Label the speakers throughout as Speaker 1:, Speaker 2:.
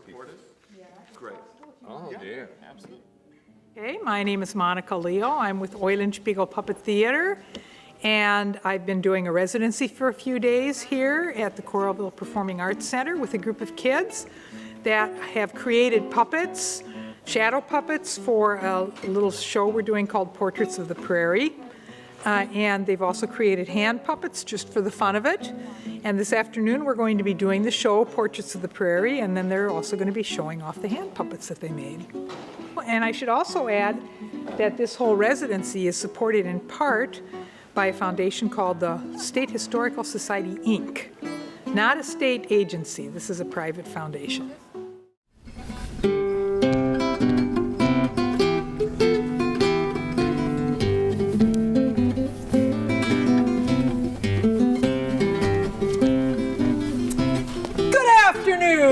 Speaker 1: support it?
Speaker 2: Yeah.
Speaker 1: Great.
Speaker 3: Oh, yeah.
Speaker 1: Absolutely.
Speaker 2: Okay, my name is Monica Leo. I'm with Eulenspiegel Puppet Theatre, and I've been doing a residency for a few days here at the Coralville Performing Arts Center with a group of kids that have created puppets, shadow puppets, for a little show we're doing called Portraits of the Prairie. And they've also created hand puppets just for the fun of it. And this afternoon we're going to be doing the show Portraits of the Prairie, and then they're also going to be showing off the hand puppets that they made. And I should also add that this whole residency is supported in part by a foundation called the State Historical Society, Inc. Not a state agency. This is a private foundation.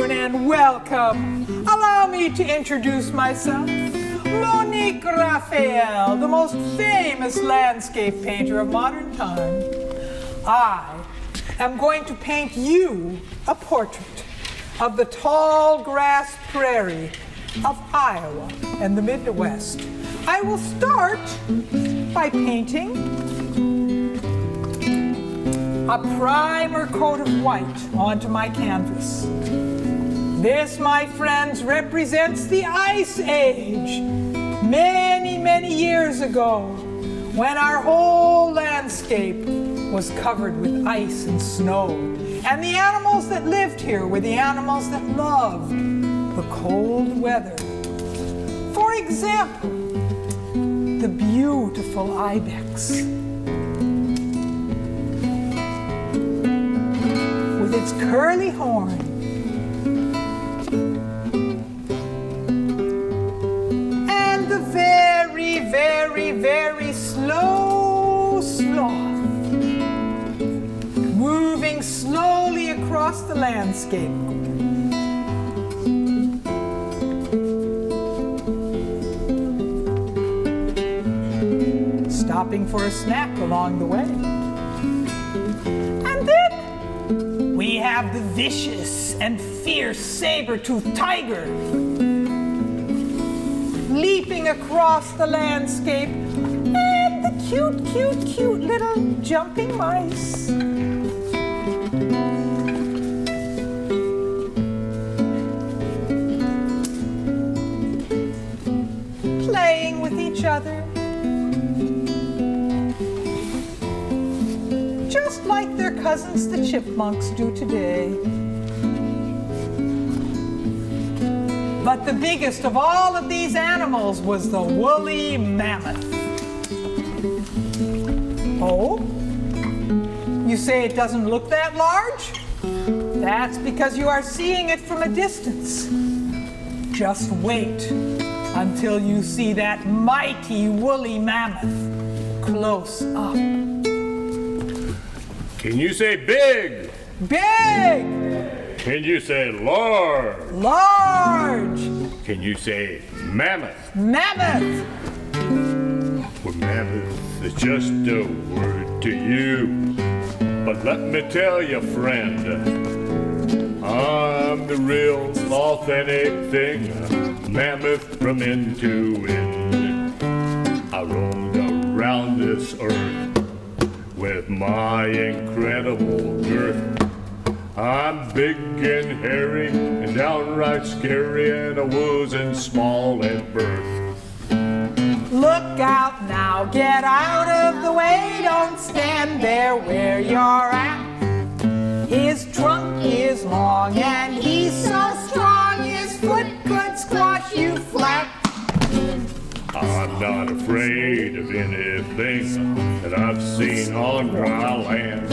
Speaker 2: And welcome. Allow me to introduce myself. Monique Raphael, the most famous landscape painter of modern time. I am going to paint you a portrait of the tall grass prairie of Iowa and the Midwest. I will start by painting a primer coat of white onto my canvas. This, my friends, represents the Ice Age, many, many years ago, when our whole landscape was covered with ice and snow. And the animals that lived here were the animals that loved the cold weather. For example, the beautiful ibex, with its curly horn, and the very, very, very slow sloth, moving slowly across the landscape. Stopping for a snack along the way. And then we have the vicious and fierce saber-toothed tiger, leaping across the landscape, and the cute, cute, cute little jumping mice. Playing with each other, just like their cousins the chipmunks do today. But the biggest of all of these animals was the woolly mammoth. Oh? You say it doesn't look that large? That's because you are seeing it from a distance. Just wait until you see that mighty woolly mammoth close up.
Speaker 3: Can you say big?
Speaker 2: Big!
Speaker 3: Can you say large?
Speaker 2: Large!
Speaker 3: Can you say mammoth?
Speaker 2: Mammoth!
Speaker 3: Well, mammoth is just a word to you. But let me tell you, friend, I'm the real authentic thing, mammoth from end to end. I roamed around this earth with my incredible girth. I'm big and hairy and downright scary, and I wasn't small at birth.
Speaker 2: Look out now, get out of the way, don't stand there where you're at. His trunk is long and he's so strong, his foot could squash you flat.
Speaker 3: I'm not afraid of anything that I've seen on dry land.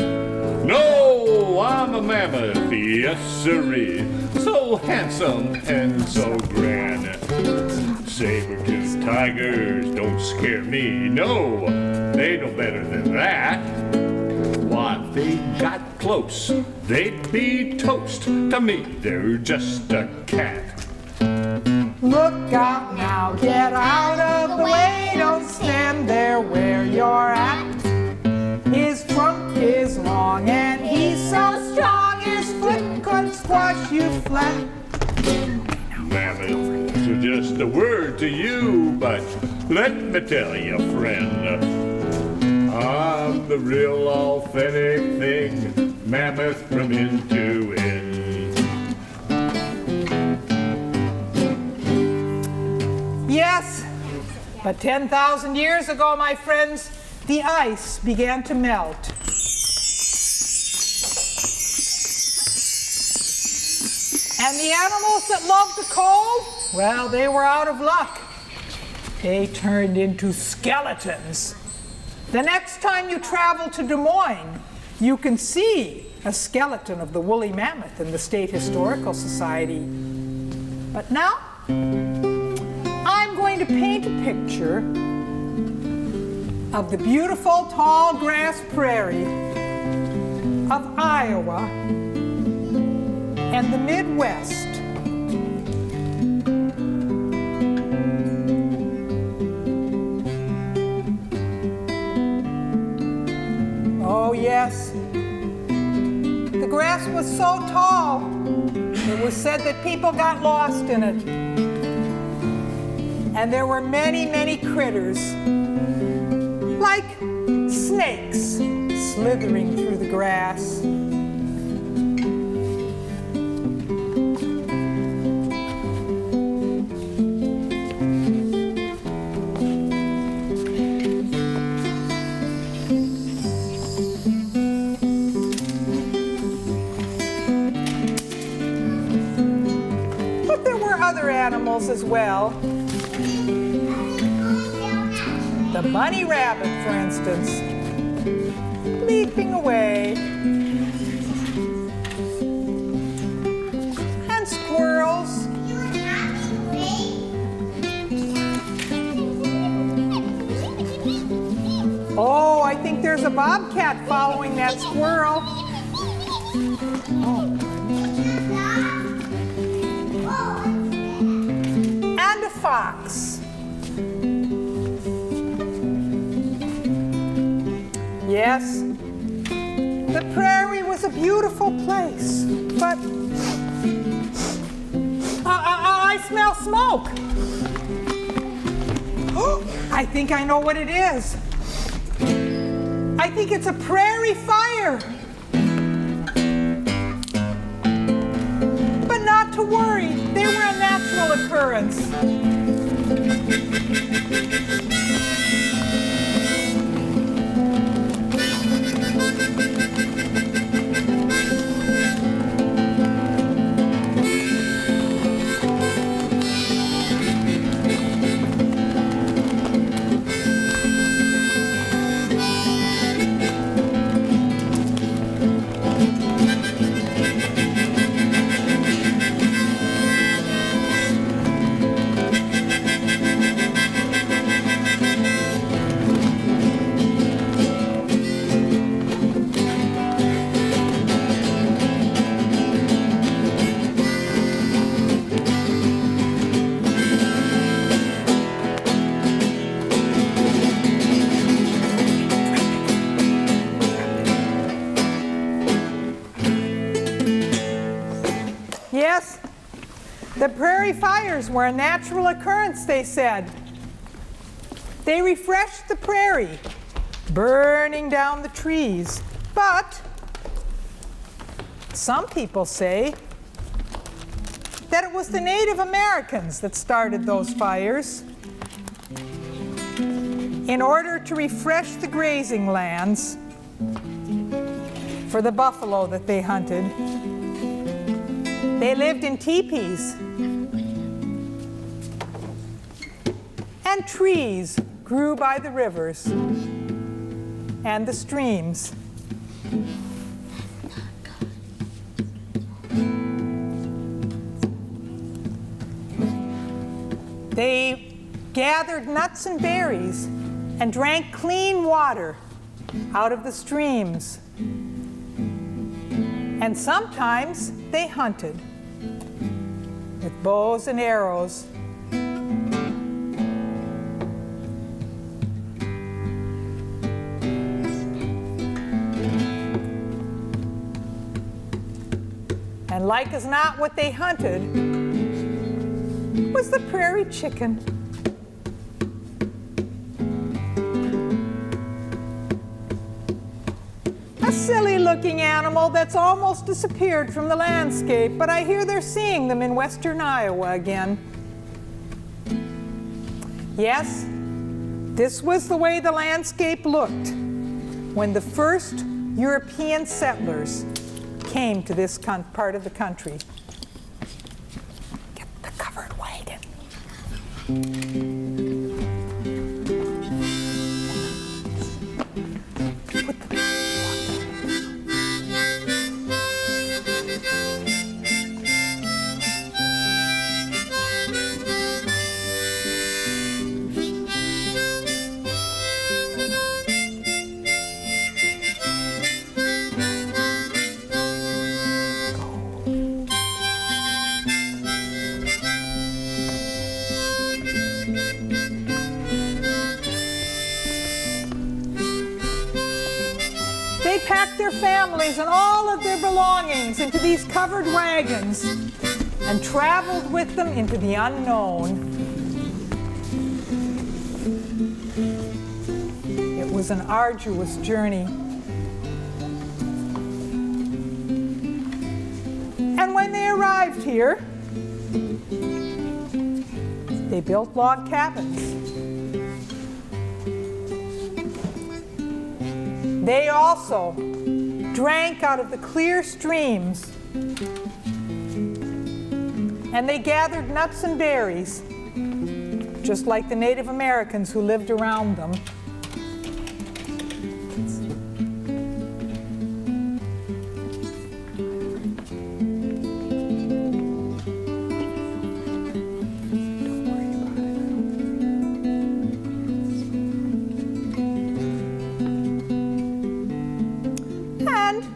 Speaker 3: No, I'm a mammoth, yes sirree, so handsome and so grand. Saber-toothed tigers don't scare me, no, they know better than that. Why, if they got close, they'd be toast. To me, they're just a cat.
Speaker 2: Look out now, get out of the way, don't stand there where you're at. His trunk is long and he's so strong, his foot could squash you flat.
Speaker 3: Mammoth. So just a word to you, but let me tell you, friend, I'm the real authentic thing, Mammoth from end to end.
Speaker 2: Yes, but 10,000 years ago, my friends, the ice began to melt. And the animals that loved the cold, well, they were out of luck. They turned into skeletons. The next time you travel to Des Moines, you can see a skeleton of the woolly mammoth in the State Historical Society. But now, I'm going to paint a picture of the beautiful tall grass prairie of Iowa and the Midwest. Oh yes, the grass was so tall, it was said that people got lost in it. And there were many, many critters, like snakes, slithering through the grass. But there were other animals as well. The bunny rabbit, for instance, leaping away. And squirrels. Oh, I think there's a bobcat following that squirrel. Oh. And a fox. Yes, the prairie was a beautiful place, but I smell smoke. I think I know what it is. I think it's a prairie fire. But not to worry, they were a natural occurrence. Yes, the prairie fires were a natural occurrence, they said. They refreshed the prairie, burning down the trees. But some people say that it was the Native Americans that started those fires in order to refresh the grazing lands for the buffalo that they hunted. They lived in teepees, and trees grew by the rivers and the streams. They gathered nuts and berries and drank clean water out of the streams. And sometimes they hunted with bows and arrows. And like as not, what they hunted was the Prairie Chicken. A silly-looking animal that's almost disappeared from the landscape, but I hear they're seeing them in western Iowa again. Yes, this was the way the landscape looked when the first European settlers came to this part of the country. Get the covered wagon. They packed their families and all of their belongings into these covered wagons and traveled with them into the unknown. It was an arduous journey. And when they arrived here, they built log cabins. They also drank out of the clear streams, and they gathered nuts and berries, just like the Native Americans who lived around them.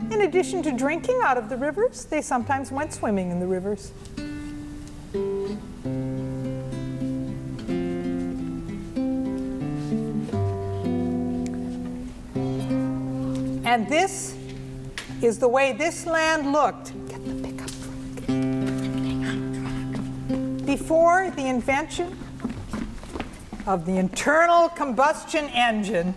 Speaker 2: In addition to drinking out of the rivers, they sometimes went swimming in the rivers. And this is the way this land looked. Get the pickup truck. Before the invention of the internal combustion engine.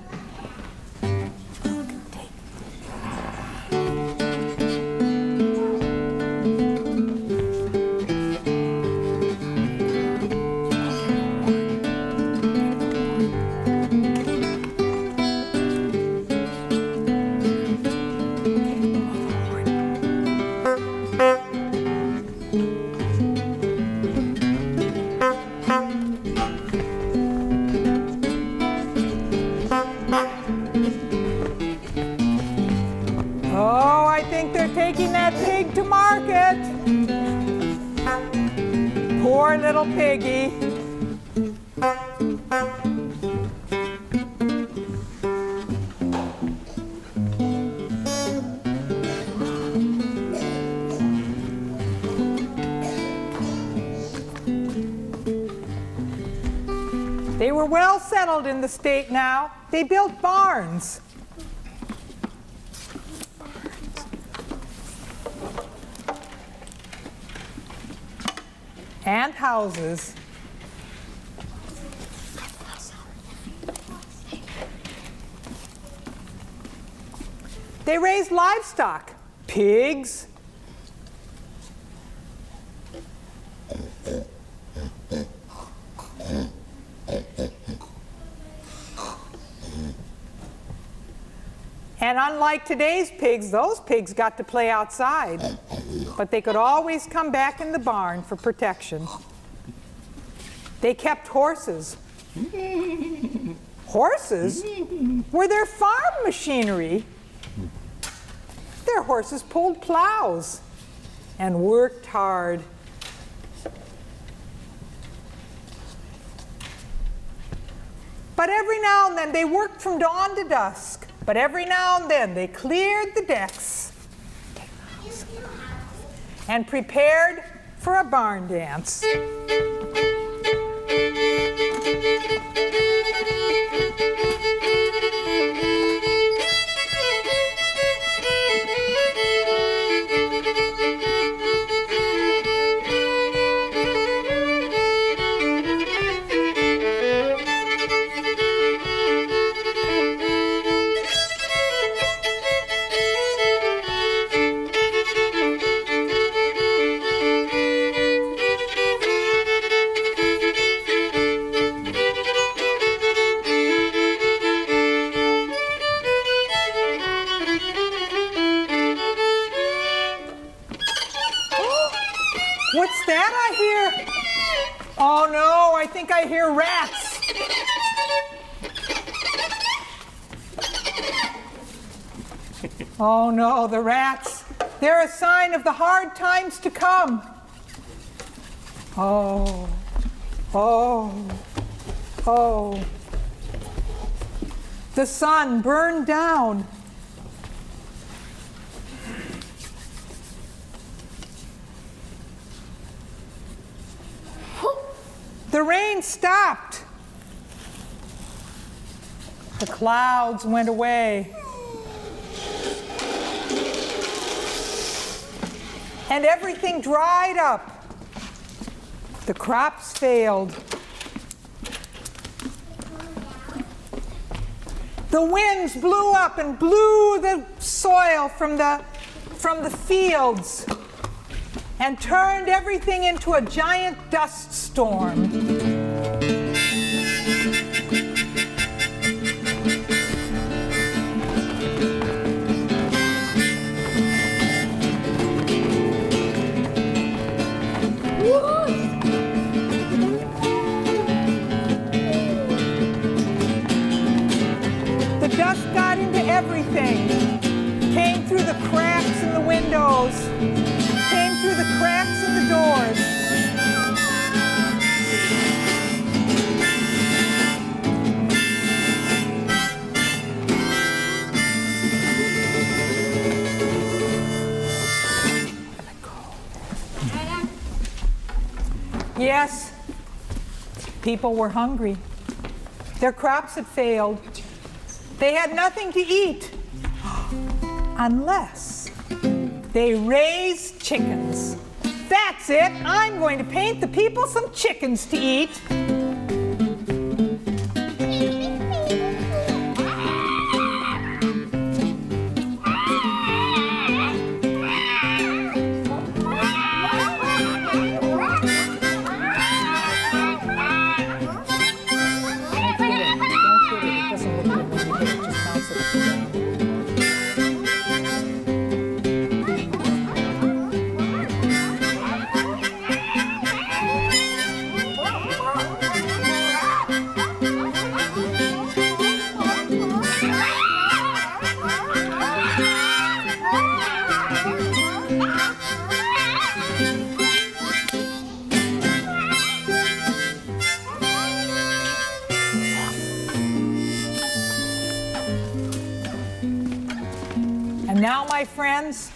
Speaker 2: Oh, I think they're taking that pig to market. Poor little piggy. They were well settled in the state now. They built barns. And houses. They raised livestock, pigs, and unlike today's pigs, those pigs got to play outside. But they could always come back in the barn for protection. They kept horses. Horses were their farm machinery. Their horses pulled plows and worked hard. But every now and then they worked from dawn to dusk. But every now and then they cleared the decks and prepared for a barn dance. Oh no, I think I hear rats. Oh no, the rats. They're a sign of the hard times to come. Oh, oh, oh. The sun burned down. The rain stopped. The clouds went away. And everything dried up. The crops failed. The winds blew up and blew the soil from the fields and turned everything into a giant dust storm. The dust got into everything, came through the cracks in the windows, came through the cracks in the doors. Yes, people were hungry. Their crops had failed. They had nothing to eat unless they raised chickens. That's it. I'm going to paint the people some chickens to eat. Now, my friends,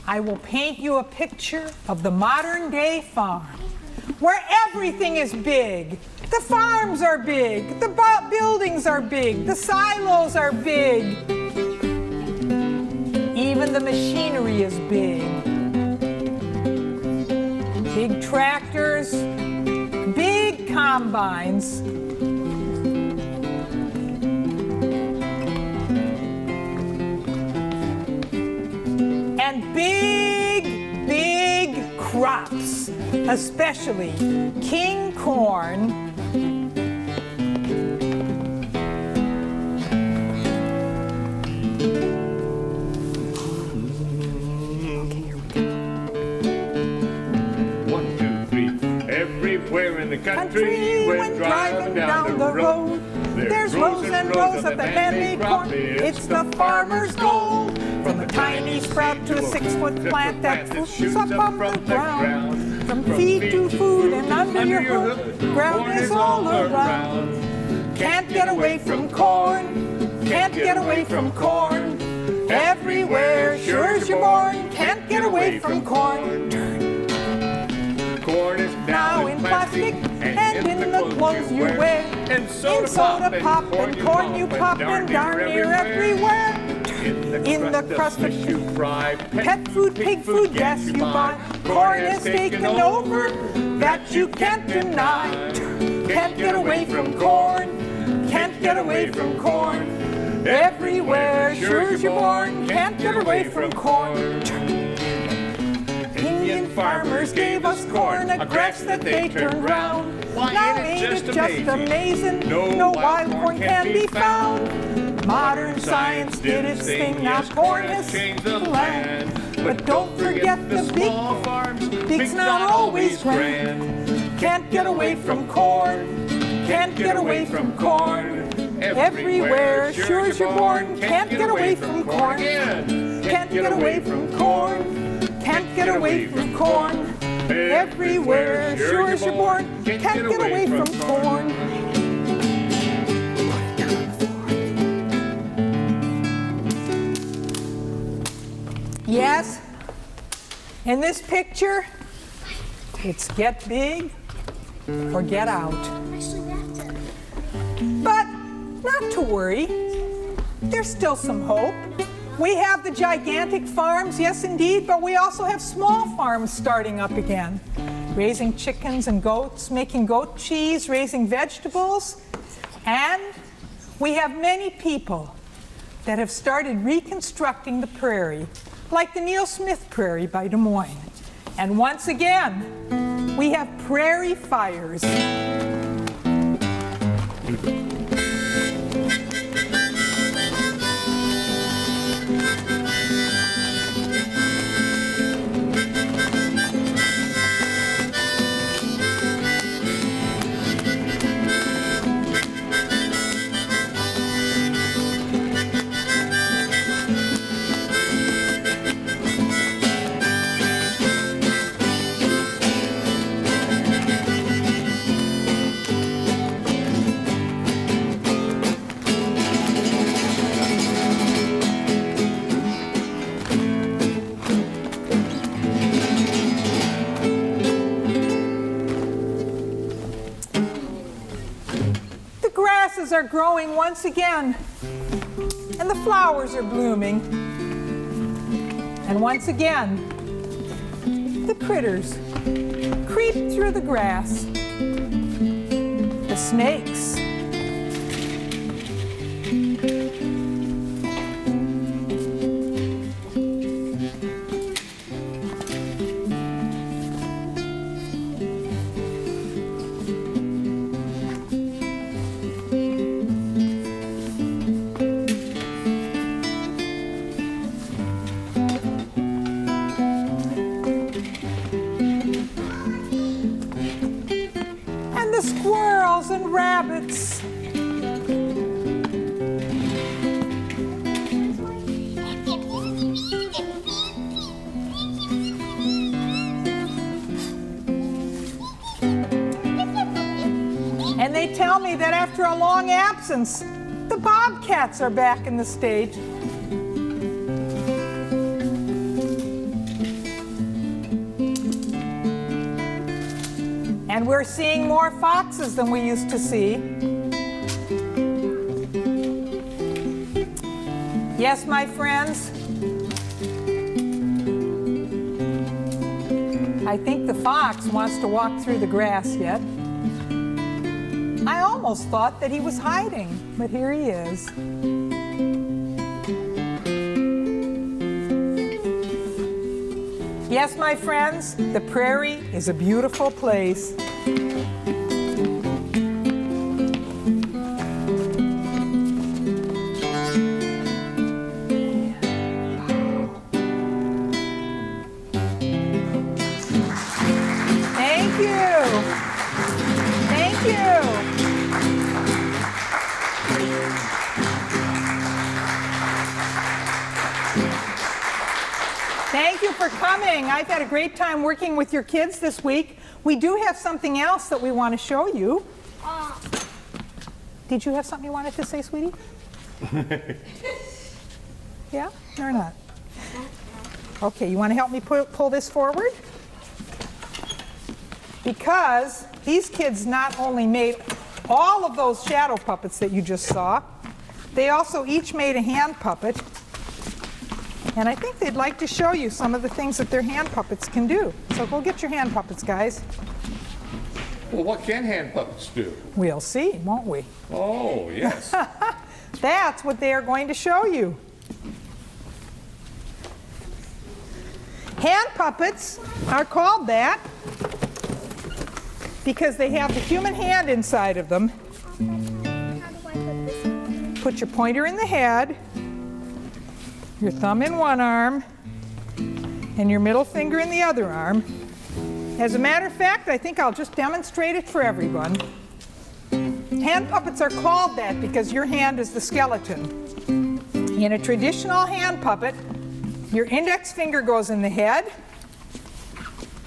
Speaker 2: I will paint you a picture of the modern day farm, where everything is big. The farms are big, the buildings are big, the silos are big. Even the machinery is big. Big tractors, big combines. And big, big crops, especially king corn.
Speaker 3: One, two, three. Everywhere in the country, when driving down the road, there's rows and rows of that man-made corn. It's the farmer's gold. From a tiny sprout to a 6-foot plant that shoots up from the ground. From feed to food and under your hood, ground is all around. Can't get away from corn, can't get away from corn. Everywhere, sure as you're born, can't get away from corn. Corn is now in plastic and in the clothes you wear. In soda pop and corn you pop and darn near everywhere. In the crust that you fry, pet food, pig food, gas you buy. Corn has taken over, that you can't deny. Can't get away from corn, can't get away from corn. Everywhere, sure as you're born, can't get away from corn. Indian farmers gave us corn, a grass that they turned round. Now ain't it just amazing? No wild corn can be found. Modern science did its thing, now corn has changed the land. But don't forget the big farms, big's not always grand.
Speaker 2: can't get away from corn, can't get away from corn. Everywhere, sure as you're born, can't get away from corn, can't get away from corn, can't get away from corn. Everywhere, sure as you're born, can't get away from corn. Yes, in this picture, it's get big or get out. But not to worry, there's still some hope. We have the gigantic farms, yes indeed, but we also have small farms starting up again. Raising chickens and goats, making goat cheese, raising vegetables. And we have many people that have started reconstructing the prairie, like the Neil Smith Prairie by Des Moines. And once again, we have Prairie Fires. Are growing once again, and the flowers are blooming, and once again the critters creep through the grass. The snakes, squirrels and rabbits. And they tell me that after a long absence, the bobcats are back in the state. And we're seeing more foxes than we used to see. Yes, my friends, I think the fox wants to walk through the grass yet. I almost thought that he was hiding, but here he is. Yes, my friends, the prairie is a beautiful place. Thank you. Thank you. Thank you for coming. I've had a great time working with your kids this week. We do have something else that we want to show you. Did you have something you wanted to say, sweetie? Yeah or not? Okay, you want to help me pull this forward? Because these kids not only made all of those shadow puppets that you just saw, they also each made a hand puppet. And I think they'd like to show you some of the things that their hand puppets can do. So go get your hand puppets, guys.
Speaker 3: Well, what can hand puppets do?
Speaker 2: We'll see, won't we?
Speaker 3: Oh, yes.
Speaker 2: That's what they are going to show you. Hand puppets are called that because they have the human hand inside of them. Put your pointer in the head, your thumb in one arm, and your middle finger in the other arm. As a matter of fact, I think I'll just demonstrate it for everyone. Hand puppets are called that because your hand is the skeleton. In a traditional hand puppet, your index finger goes in the head,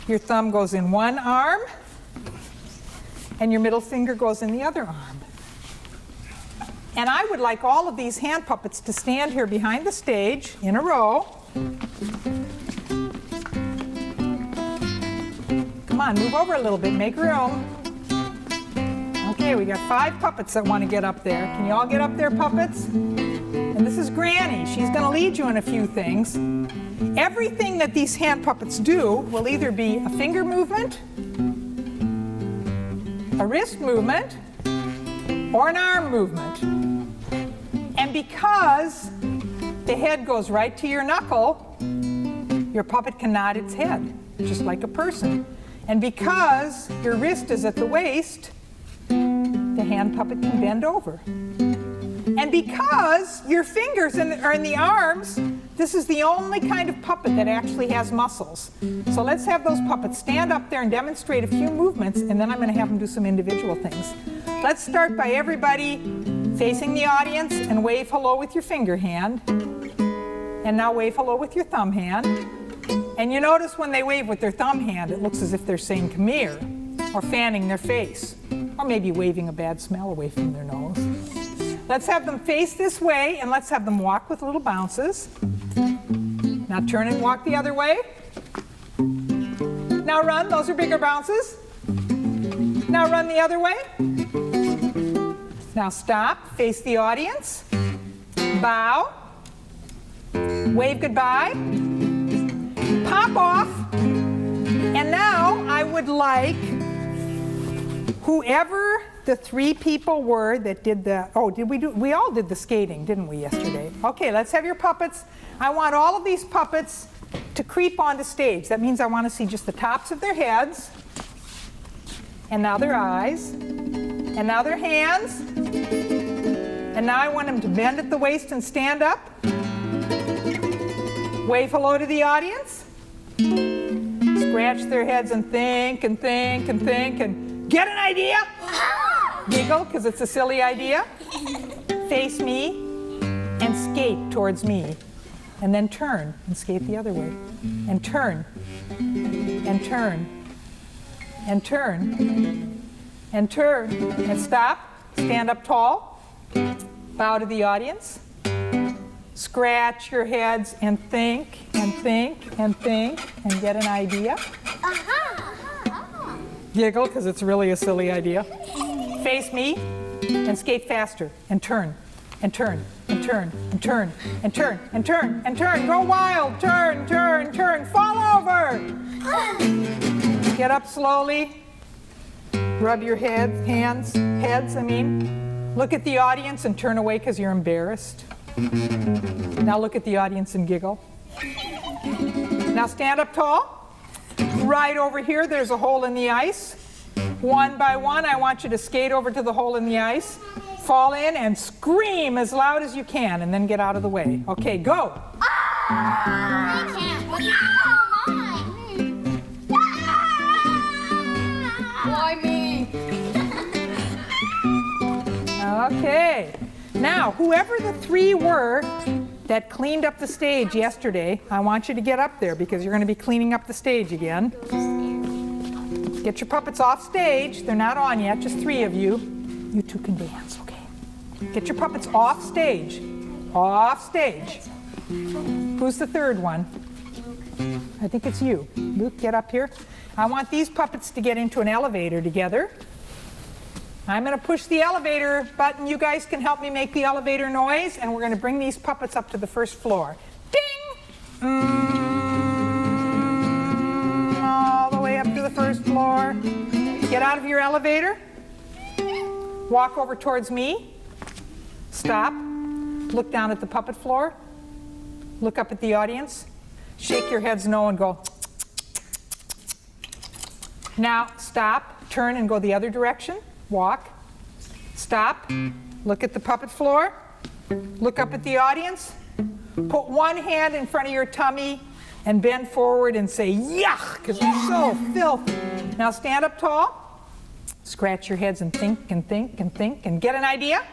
Speaker 2: your thumb goes in one arm, and your middle finger goes in the other arm. And I would like all of these hand puppets to stand here behind the stage in a row. Come on, move over a little bit, make room. Okay, we got 5 puppets that want to get up there. Can you all get up there, puppets? And this is Granny. She's going to lead you in a few things. Everything that these hand puppets do will either be a finger movement, a wrist movement, or an arm movement. And because the head goes right to your knuckle, your puppet can nod its head, just like a person. And because your wrist is at the waist, the hand puppet can bend over. And because your fingers are in the arms, this is the only kind of puppet that actually has muscles. So let's have those puppets stand up there and demonstrate a few movements, and then I'm going to have them do some individual things. Let's start by everybody facing the audience and wave hello with your finger hand. And now wave hello with your thumb hand. And you notice when they wave with their thumb hand, it looks as if they're saying come here, or fanning their face, or maybe waving a bad smell away from their nose. Let's have them face this way, and let's have them walk with little bounces. Now turn and walk the other way. Now run, those are bigger bounces. Now run the other way. Now stop, face the audience, bow, wave goodbye, pop off, and now I would like whoever the 3 people were that did the, we all did the skating, didn't we, yesterday? Okay, let's have your puppets. I want all of these puppets to creep onto stage. That means I want to see just the tops of their heads, and now their eyes, and now their hands, and now I want them to bend at the waist and stand up. Wave hello to the audience. Scratch their heads and think and think and think and get an idea. Giggle because it's a silly idea. Face me and skate towards me. And then turn and skate the other way. And turn. And turn. And turn. And turn. And stop. Stand up tall. Bow to the audience. Scratch your heads and think and think and think and get an idea. Giggle because it's really a silly idea. Face me and skate faster and turn and turn and turn and turn and turn and turn and turn. Go wild. Turn, turn, turn. Fall over. Get up slowly. Rub your heads. Look at the audience and turn away because you're embarrassed. Now look at the audience and giggle. Now stand up tall. Right over here, there's a hole in the ice. One by one, I want you to skate over to the hole in the ice, fall in, and scream as loud as you can, and then get out of the way. Okay, go.
Speaker 1: Why me?
Speaker 2: Okay. Now, whoever the 3 were that cleaned up the stage yesterday, I want you to get up there because you're going to be cleaning up the stage again. Get your puppets off stage. They're not on yet, just 3 of you. You 2 can dance, okay? Get your puppets off stage. Off stage. Who's the 3rd one? I think it's you. Luke, get up here. I want these puppets to get into an elevator together. I'm going to push the elevator button. You guys can help me make the elevator noise, and we're going to bring these puppets up to the 1st floor. Ding! All the way up to the 1st floor. Get out of your elevator. Walk over towards me. Stop. Look down at the puppet floor. Look up at the audience. Shake your heads no and go. Now stop. Turn and go the other direction. Walk, stop, look at the puppet floor, look up at the audience, put one hand in front of your tummy and bend forward and say yuck, because you're so filthy. Now stand up tall, scratch your heads and think and think and think and get an idea.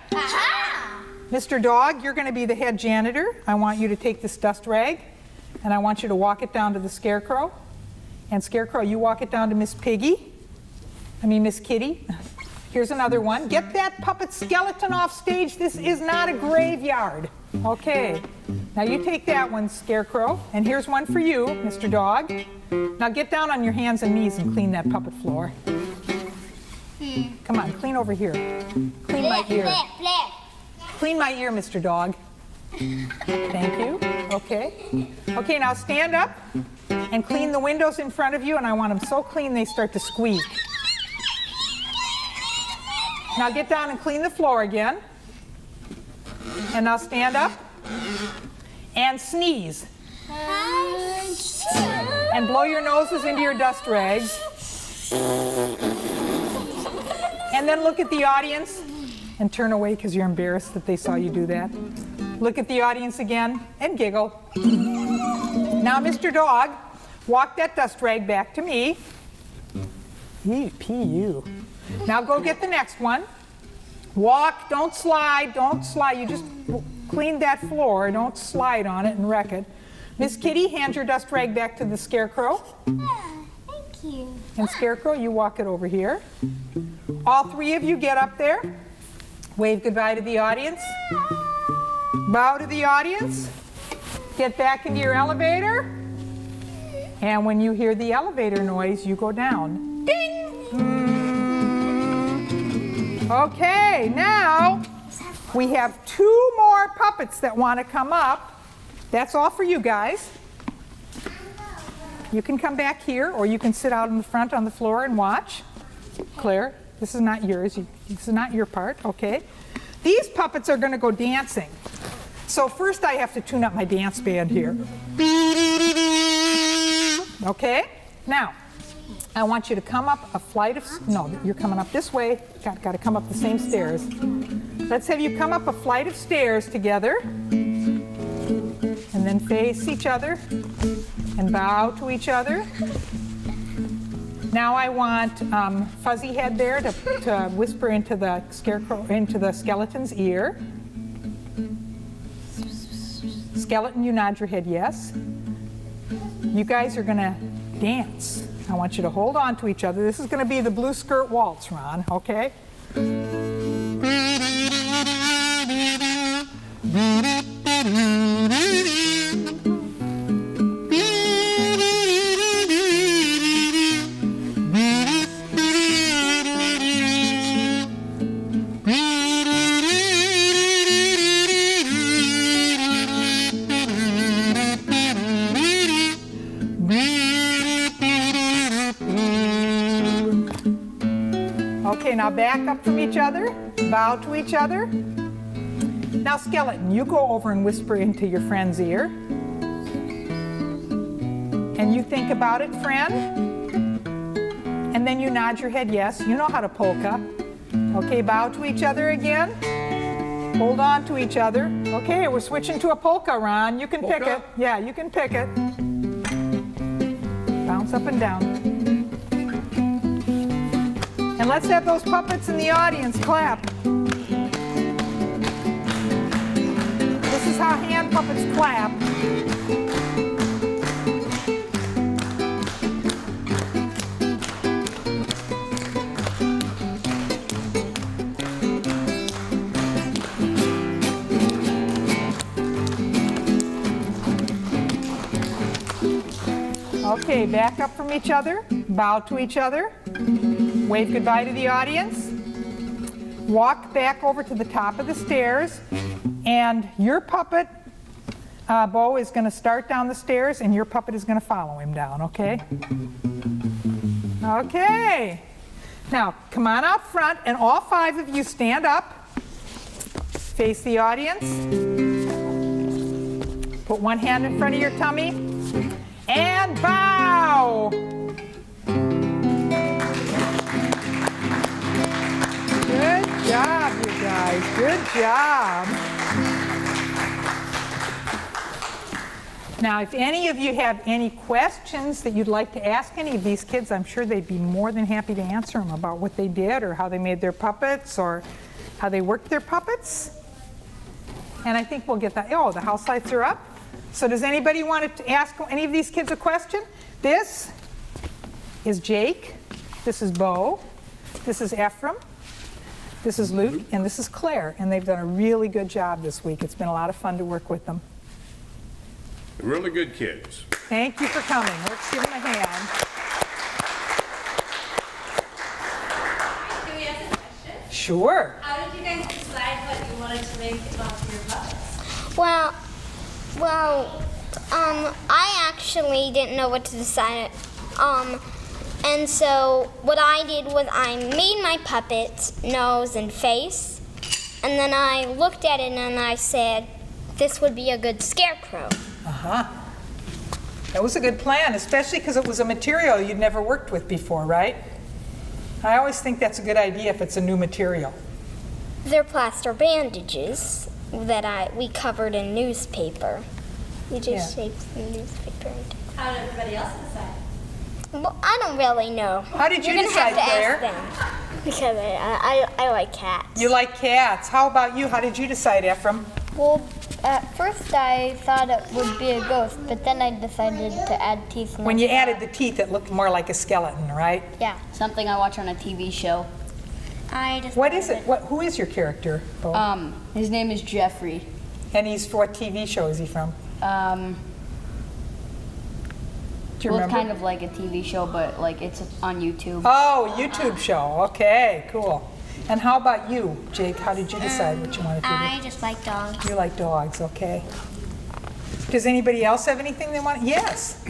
Speaker 2: Mr. Dog, you're going to be the head janitor. I want you to take this dust rag and I want you to walk it down to the Scarecrow. And Scarecrow, you walk it down to Miss Kitty. Here's another one. Get that puppet skeleton off stage. This is not a graveyard. Okay. Now you take that one, Scarecrow. And here's one for you, Mr. Dog. Now get down on your hands and knees and clean that puppet floor. Come on, clean over here. Clean my ear. Clean my ear, Mr. Dog. Thank you. Okay. Okay, now stand up and clean the windows in front of you, and I want them so clean they start to squeak. Now get down and clean the floor again. And now stand up and sneeze. And blow your noses into your dust rags. And then look at the audience and turn away because you're embarrassed that they saw you do that. Look at the audience again and giggle. Now, Mr. Dog, walk that dust rag back to me. P.U. Now go get the next one. Walk, don't slide, don't slide. You just clean that floor, don't slide on it and wreck it. Miss Kitty, hand your dust rag back to the Scarecrow.
Speaker 1: Thank you.
Speaker 2: And Scarecrow, you walk it over here. All three of you get up there. Wave goodbye to the audience. Bow to the audience. Get back into your elevator. And when you hear the elevator noise, you go down. Ding! Okay, now we have 2 more puppets that want to come up. That's all for you guys. You can come back here, or you can sit out in the front on the floor and watch. Claire, this is not yours. This is not your part, okay? These puppets are going to go dancing. So first I have to tune up my dance band here. Okay? Now, I want you to come up a flight of, no, you're coming up this way. Got to come up the same stairs. Let's have you come up a flight of stairs together. And then face each other and bow to each other. Now I want Fuzzy Head there to whisper into the Scarecrow, into the skeleton's ear. Skeleton, you nod your head yes. You guys are going to dance. I want you to hold on to each other. This is going to be the blue skirt waltz, Ron, okay? Okay, now back up from each other, bow to each other. Now, Skeleton, you go over and whisper into your friend's ear. And you think about it, friend. And then you nod your head yes. You know how to polka. Okay, bow to each other again. Hold on to each other. Okay, we're switching to a polka, Ron. You can pick it. Yeah, you can pick it. Bounce up and down. And let's have those puppets in the audience clap. This is how hand puppets clap. Okay, back up from each other, bow to each other. Wave goodbye to the audience. Walk back over to the top of the stairs. And your puppet, Bo, is going to start down the stairs, and your puppet is going to follow him down, okay? Okay. Now, come on out front, and all 5 of you stand up. Face the audience. Put one hand in front of your tummy. And bow. Good job, you guys. Good job. Now, if any of you have any questions that you'd like to ask any of these kids, I'm sure they'd be more than happy to answer them about what they did or how they made their puppets or how they worked their puppets. And I think we'll get that. Oh, the house lights are up. So does anybody want to ask any of these kids a question? This is Jake. This is Bo. This is Ephraim. This is Luke. And this is Claire. And they've done a really good job this week. It's been a lot of fun to work with them.
Speaker 3: Really good kids.
Speaker 2: Thank you for coming. Let's give them a hand.
Speaker 4: Can we ask a question?
Speaker 2: Sure.
Speaker 4: How did you guys decide what you wanted to make for your puppets?
Speaker 1: Well, I actually didn't know what to decide. And so what I did was I made my puppet's nose and face, and then I looked at it and I said, this would be a good scarecrow.
Speaker 2: Uh-huh. That was a good plan, especially because it was a material you'd never worked with before, right? I always think that's a good idea if it's a new material.
Speaker 1: They're plaster bandages that we covered in newspaper. We just shaped the newspaper.
Speaker 4: How did everybody else decide?
Speaker 1: Well, I don't really know.
Speaker 2: How did you
Speaker 1: You're
Speaker 2: decide,
Speaker 1: gonna have to
Speaker 2: Claire?
Speaker 1: ask them. Because I like cats.
Speaker 2: You like cats. How about you? How did you decide, Ephraim?
Speaker 5: Well, at first I thought it would be a ghost, but then I decided to add teeth.
Speaker 2: When you added the teeth, it looked more like a skeleton, right?
Speaker 5: Yeah, something I watch on a TV show.
Speaker 2: What is it? Who is your character, Bo?
Speaker 5: His name is Jeffrey.
Speaker 2: And he's for what TV show is he from? Do you
Speaker 5: Well, it's
Speaker 2: remember?
Speaker 5: kind of like a TV show, but like it's on YouTube.
Speaker 2: Oh, YouTube show. Okay, cool. And how about you, Jake? How did you decide what you wanted to do?
Speaker 1: I just like dogs.
Speaker 2: You like dogs, okay. Does anybody else have anything they want? Yes.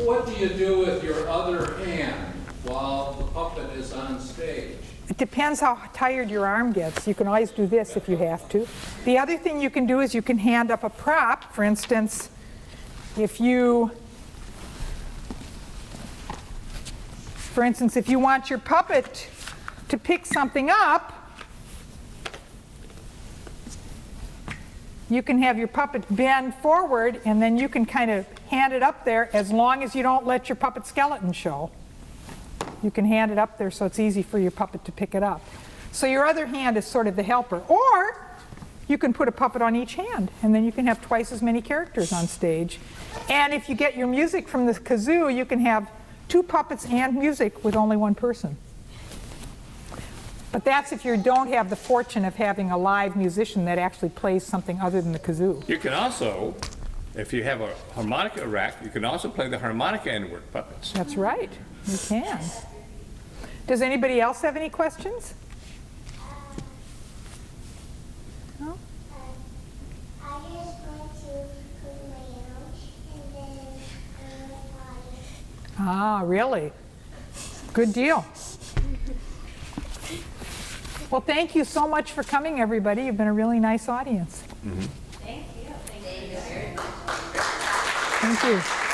Speaker 6: What do you do with your other hand while the puppet is on stage?
Speaker 2: It depends how tired your arm gets. You can always do this if you have to. The other thing you can do is you can hand up a prop. For instance, if you want your puppet to pick something up, you can have your puppet bend forward and then you can kind of hand it up there as long as you don't let your puppet skeleton show. You can hand it up there so it's easy for your puppet to pick it up. So your other hand is sort of the helper. Or you can put a puppet on each hand and then you can have twice as many characters on stage. And if you get your music from the kazoo, you can have 2 puppets and music with only 1 person. But that's if you don't have the fortune of having a live musician that actually plays something other than the kazoo.
Speaker 3: You can also, if you have a harmonica rack, you can also play the harmonica and work puppets.
Speaker 2: That's right, you can. Does anybody else have any questions? No?
Speaker 1: I just want to put my own and then
Speaker 2: Ah, really? Good deal. Well, thank you so much for coming, everybody. You've been a really nice audience.
Speaker 4: Thank you. Thank you very much.
Speaker 2: Thank you.